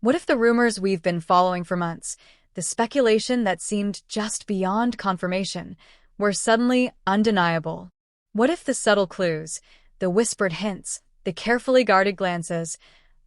What if the rumors we've been following for months, the speculation that seemed just beyond confirmation, were suddenly undeniable? What if the subtle clues, the whispered hints, the carefully guarded glances,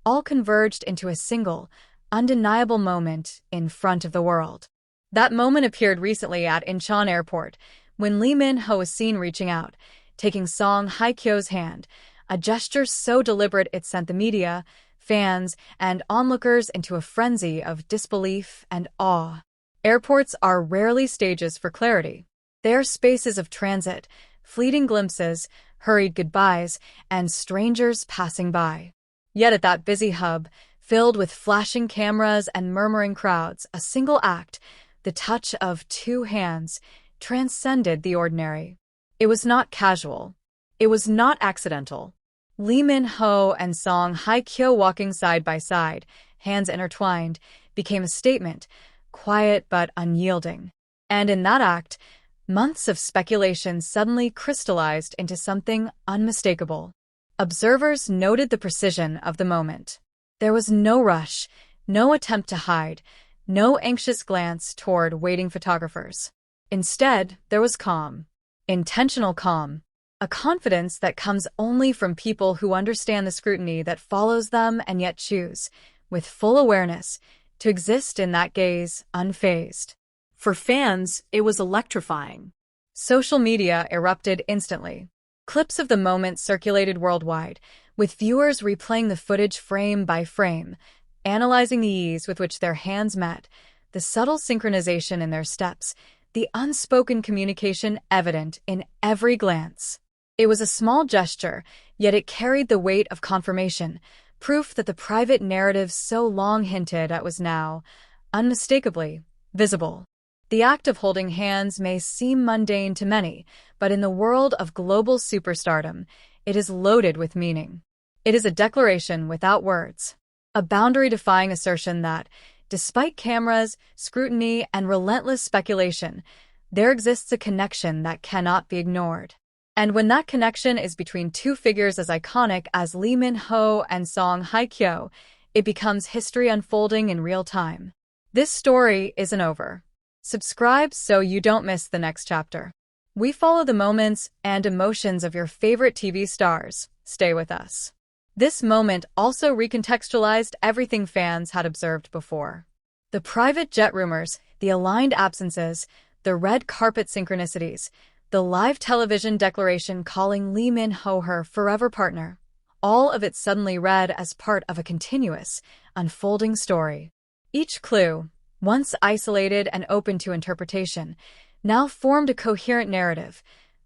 all converged into a single, undeniable moment in front of the world? That moment appeared recently at Incheon Airport, when Lee Min-ho was seen reaching out, taking Song Hye Kyo's hand, a gesture so deliberate it sent the media, fans, and onlookers into a frenzy of disbelief and awe. Airports are rarely stages for clarity. They are spaces of transit, fleeting glimpses, hurried goodbyes, and strangers passing by. Yet at that busy hub, filled with flashing cameras and murmuring crowds, a single act, the touch of two hands, transcended the ordinary. It was not casual. It was not accidental. Lee Min-ho and Song Hye Kyo walking side by side, hands intertwined, became a statement, quiet but unyielding. And in that act, months of speculation suddenly crystallized into something unmistakable. Observers noted the precision of the moment. There was no rush, no attempt to hide, no anxious glance toward waiting photographers. Instead, there was calm, intentional calm, a confidence that comes only from people who understand the scrutiny that follows them and yet choose, with full awareness, to exist in that gaze unfazed. For fans, it was electrifying. Social media erupted instantly. Clips of the moment circulated worldwide, with viewers replaying the footage frame by frame, analyzing the ease with which their hands met, the subtle synchronization in their steps, the unspoken communication evident in every glance. It was a small gesture, yet it carried the weight of confirmation, proof that the private narrative so long hinted at was now, unmistakably, visible. The act of holding hands may seem mundane to many, but in the world of global superstardom, it is loaded with meaning. It is a declaration without words, a boundary-defying assertion that, despite cameras, scrutiny, and relentless speculation, there exists a connection that cannot be ignored. And when that connection is between two figures as iconic as Lee Min-ho and Song Hye Kyo, it becomes history unfolding in real time. This story isn't over. Subscribe so you don't miss the next chapter. We follow the moments and emotions of your favorite TV stars. Stay with us. This moment also recontextualized everything fans had observed before. The private jet rumors, the aligned absences, the red carpet synchronicities, the live television declaration calling Lee Min-ho her forever partner. All of it suddenly read as part of a continuous, unfolding story. Each clue, once isolated and open to interpretation, now formed a coherent narrative.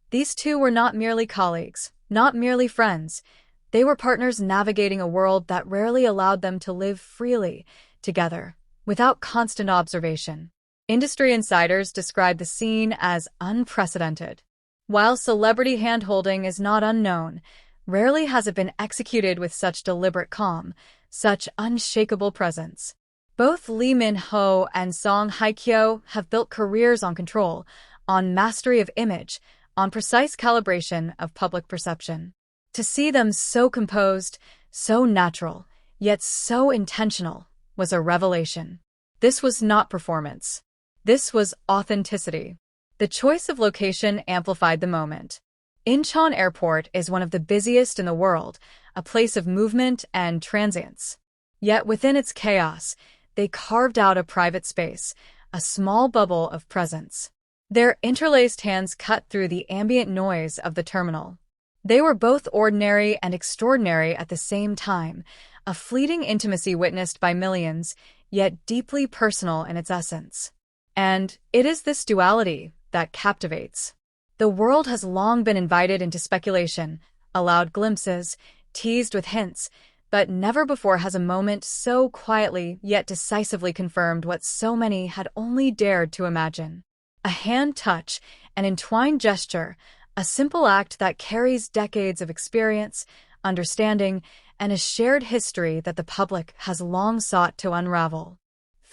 These two were not merely colleagues, not merely friends. They were partners navigating a world that rarely allowed them to live freely together, without constant observation. Industry insiders describe the scene as unprecedented. While celebrity hand-holding is not unknown, rarely has it been executed with such deliberate calm, such unshakable presence. Both Lee Min-ho and Song Hye Kyo have built careers on control, on mastery of image, on precise calibration of public perception. To see them so composed, so natural, yet so intentional, was a revelation. This was not performance. This was authenticity. The choice of location amplified the moment. Incheon Airport is one of the busiest in the world, a place of movement and transience. Yet within its chaos, they carved out a private space, a small bubble of presence. Their interlaced hands cut through the ambient noise of the terminal. They were both ordinary and extraordinary at the same time, a fleeting intimacy witnessed by millions, yet deeply personal in its essence. And it is this duality that captivates. The world has long been invited into speculation, allowed glimpses, teased with hints, but never before has a moment so quietly yet decisively confirmed what so many had only dared to imagine. A hand touch, an entwined gesture, a simple act that carries decades of experience, understanding, and a shared history that the public has long sought to unravel.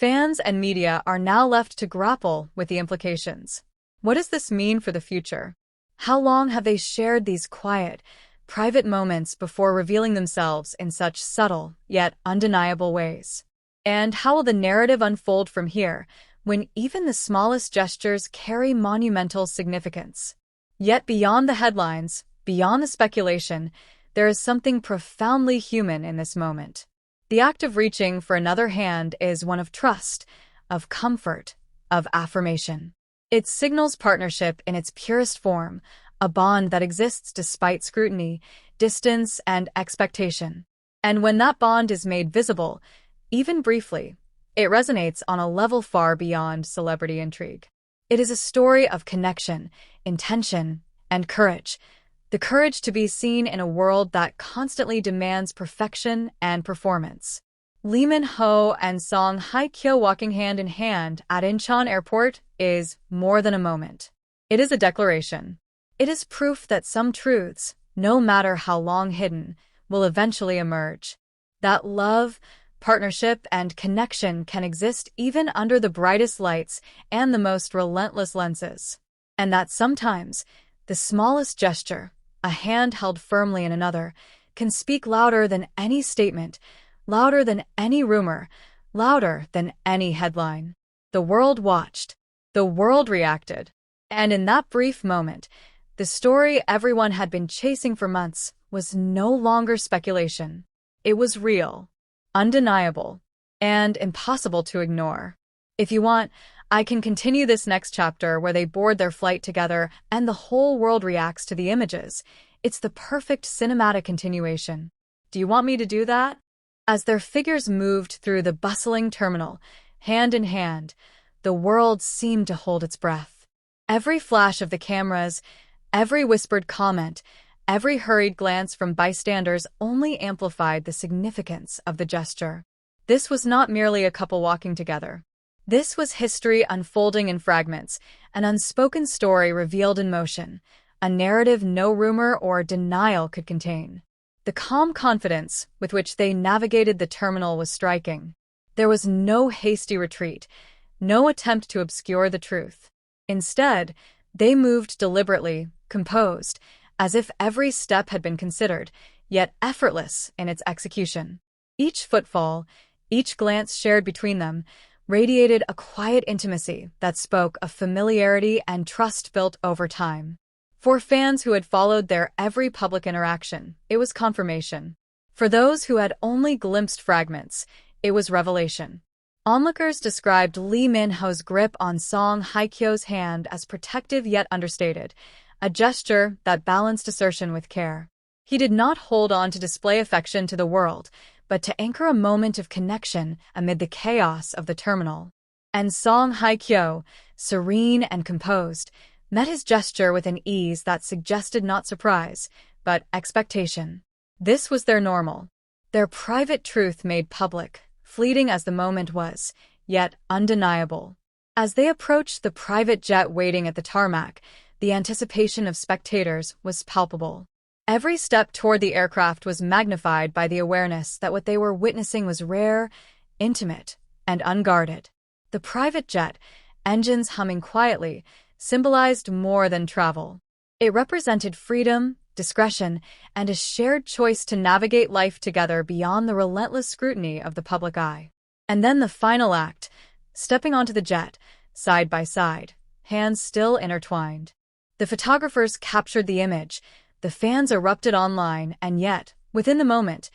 Fans and media are now left to grapple with the implications. What does this mean for the future? How long have they shared these quiet, private moments before revealing themselves in such subtle, yet undeniable ways? And how will the narrative unfold from here, when even the smallest gestures carry monumental significance? Yet beyond the headlines, beyond the speculation, there is something profoundly human in this moment. The act of reaching for another hand is one of trust, of comfort, of affirmation. It signals partnership in its purest form, a bond that exists despite scrutiny, distance, and expectation. And when that bond is made visible, even briefly, it resonates on a level far beyond celebrity intrigue. It is a story of connection, intention, and courage. The courage to be seen in a world that constantly demands perfection and performance. Lee Min-ho and Song Hye Kyo walking hand in hand at Incheon Airport is more than a moment. It is a declaration. It is proof that some truths, no matter how long hidden, will eventually emerge. That love, partnership, and connection can exist even under the brightest lights and the most relentless lenses. And that sometimes, the smallest gesture, a hand held firmly in another, can speak louder than any statement, louder than any rumor, louder than any headline. The world watched. The world reacted. And in that brief moment, the story everyone had been chasing for months was no longer speculation. It was real, undeniable, and impossible to ignore. If you want, I can continue this next chapter where they board their flight together and the whole world reacts to the images. It's the perfect cinematic continuation. Do you want me to do that? As their figures moved through the bustling terminal, hand in hand, the world seemed to hold its breath. Every flash of the cameras, every whispered comment, every hurried glance from bystanders only amplified the significance of the gesture. This was not merely a couple walking together. This was history unfolding in fragments, an unspoken story revealed in motion, a narrative no rumor or denial could contain. The calm confidence with which they navigated the terminal was striking. There was no hasty retreat, no attempt to obscure the truth. Instead, they moved deliberately, composed, as if every step had been considered, yet effortless in its execution. Each footfall, each glance shared between them, radiated a quiet intimacy that spoke of familiarity and trust built over time. For fans who had followed their every public interaction, it was confirmation. For those who had only glimpsed fragments, it was revelation. Onlookers described Lee Min-ho's grip on Song Hye Kyo's hand as protective yet understated, a gesture that balanced assertion with care. He did not hold on to display affection to the world, but to anchor a moment of connection amid the chaos of the terminal. And Song Hye Kyo, serene and composed, met his gesture with an ease that suggested not surprise, but expectation. This was their normal, their private truth made public, fleeting as the moment was, yet undeniable. As they approached the private jet waiting at the tarmac, the anticipation of spectators was palpable. Every step toward the aircraft was magnified by the awareness that what they were witnessing was rare, intimate, and unguarded. The private jet, engines humming quietly, symbolized more than travel. It represented freedom, discretion, and a shared choice to navigate life together beyond the relentless scrutiny of the public eye. And then the final act, stepping onto the jet, side by side, hands still intertwined. The photographers captured the image, the fans erupted online, and yet, within the moment,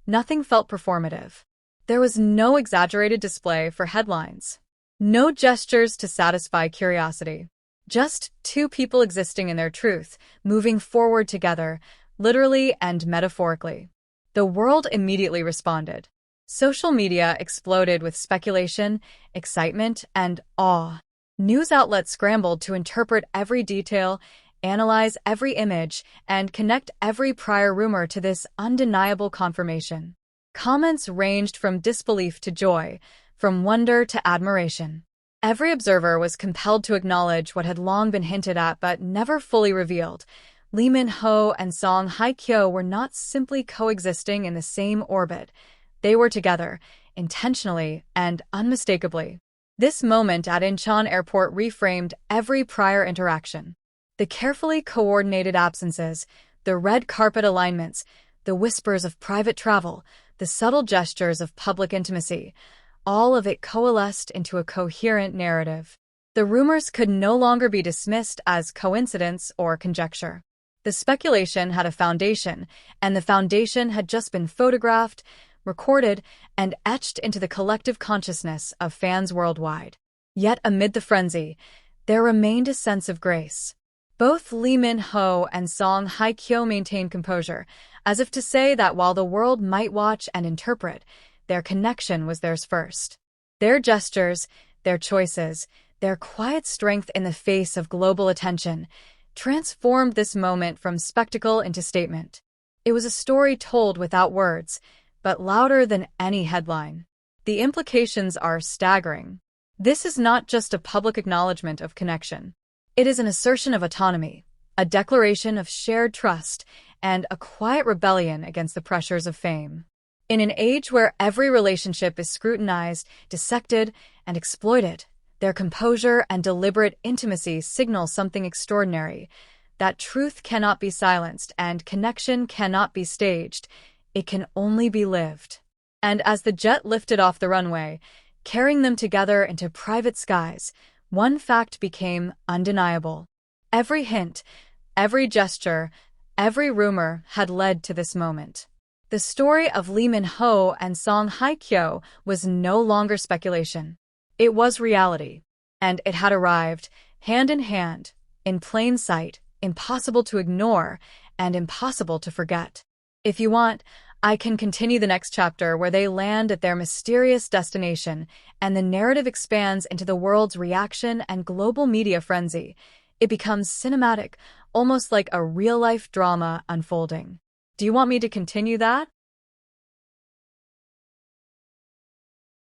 nothing felt performative. There was no exaggerated display for headlines. No gestures to satisfy curiosity. Just two people existing in their truth, moving forward together, literally and metaphorically. The world immediately responded. Social media exploded with speculation, excitement, and awe. News outlets scrambled to interpret every detail, analyze every image, and connect every prior rumor to this undeniable confirmation. Comments ranged from disbelief to joy, from wonder to admiration. Every observer was compelled to acknowledge what had long been hinted at but never fully revealed. Lee Min-ho and Song Hye Kyo were not simply coexisting in the same orbit. They were together, intentionally and unmistakably. This moment at Incheon Airport reframed every prior interaction. The carefully coordinated absences, the red carpet alignments, the whispers of private travel, the subtle gestures of public intimacy, all of it coalesced into a coherent narrative. The rumors could no longer be dismissed as coincidence or conjecture. The speculation had a foundation, and the foundation had just been photographed, recorded, and etched into the collective consciousness of fans worldwide. Yet amid the frenzy, there remained a sense of grace. Both Lee Min-ho and Song Hye Kyo maintained composure, as if to say that while the world might watch and interpret, their connection was theirs first. Their gestures, their choices, their quiet strength in the face of global attention transformed this moment from spectacle into statement. It was a story told without words, but louder than any headline. The implications are staggering. This is not just a public acknowledgement of connection. It is an assertion of autonomy, a declaration of shared trust, and a quiet rebellion against the pressures of fame. In an age where every relationship is scrutinized, dissected, and exploited, their composure and deliberate intimacy signal something extraordinary, that truth cannot be silenced and connection cannot be staged. It can only be lived. And as the jet lifted off the runway, carrying them together into private skies, one fact became undeniable. Every hint, every gesture, every rumor had led to this moment. The story of Lee Min-ho and Song Hye Kyo was no longer speculation. It was reality, and it had arrived, hand in hand, in plain sight, impossible to ignore, and impossible to forget. If you want, I can continue the next chapter where they land at their mysterious destination, and the narrative expands into the world's reaction and global media frenzy. It becomes cinematic, almost like a real-life drama unfolding. Do you want me to continue that?